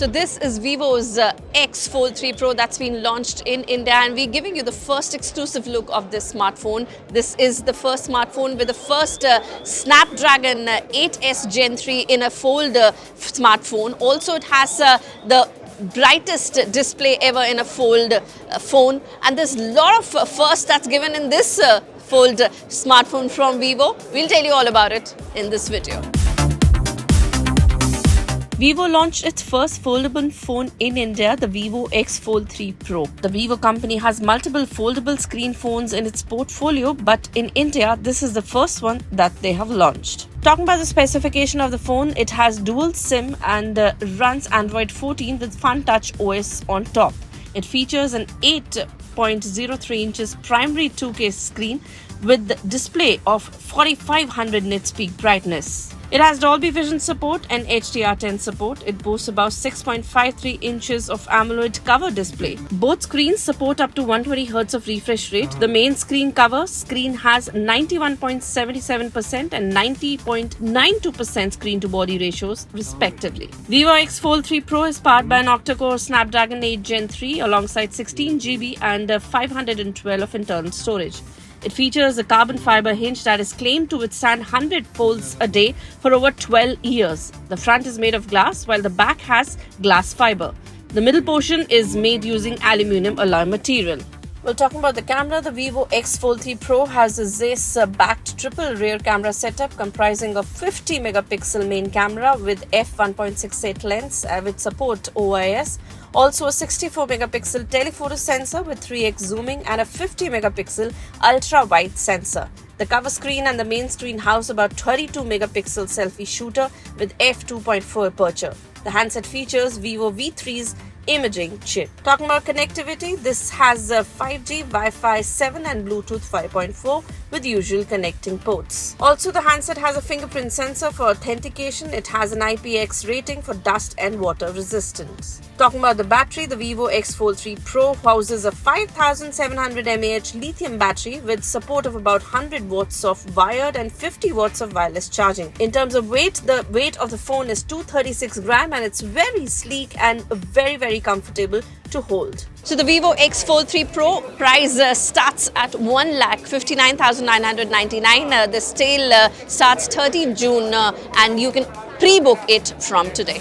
So this is Vivo's X Fold 3 Pro that's been launched in India, and we're giving you the first exclusive look of this smartphone. This is the first smartphone with the first Snapdragon 8S Gen 3 in a fold smartphone. Also, it has the brightest display ever in a fold phone, and there's a lot of first that's given in this fold smartphone from Vivo. We'll tell you all about it in this video. Vivo launched its first foldable phone in India, the Vivo X Fold 3 Pro. The Vivo company has multiple foldable screen phones in its portfolio, but in India, this is the first one that they have launched. Talking about the specification of the phone, it has dual SIM and runs Android 14 with Fun Touch OS on top. It features an 8.03 inches primary 2K screen with display of 4500 nits peak brightness. It has Dolby Vision support and HDR10 support. It boasts about 6.53 inches of AMOLED cover display. Both screens support up to 120Hz of refresh rate. The main screen has 91.77% and 90.92% screen to body ratios respectively. Vivo X Fold 3 Pro is powered by an octa-core Snapdragon 8 Gen 3 alongside 16GB and 512 of internal storage. It features a carbon fiber hinge that is claimed to withstand 100 folds a day for over 12 years. The front is made of glass while the back has glass fiber. The middle portion is made using aluminum alloy material. Well, talking about the camera, the Vivo X Fold 3 Pro has a Zeiss-backed triple rear camera setup comprising of 50 megapixel main camera with f1.68 lens with support OIS. Also a 64 megapixel telephoto sensor with 3x zooming and a 50 megapixel ultra-wide sensor. The cover screen and the main screen house about 32 megapixel selfie shooter with f2.4 aperture. The handset features Vivo V3's imaging chip. Talking about connectivity, this has 5G, Wi-Fi 7 and Bluetooth 5.4 with usual connecting ports. Also, the handset has a fingerprint sensor for authentication. It has an IPX rating for dust and water resistance. Talking about the battery, the Vivo X Fold 3 Pro houses a 5700 mAh lithium battery with support of about 100 watts of wired and 50 watts of wireless charging. In terms of weight, the weight of the phone is 236 grams and it's very sleek and very comfortable to hold. So the Vivo X Fold 3 Pro price starts at 1,59,999. The sale starts 30th June and you can pre-book it from today.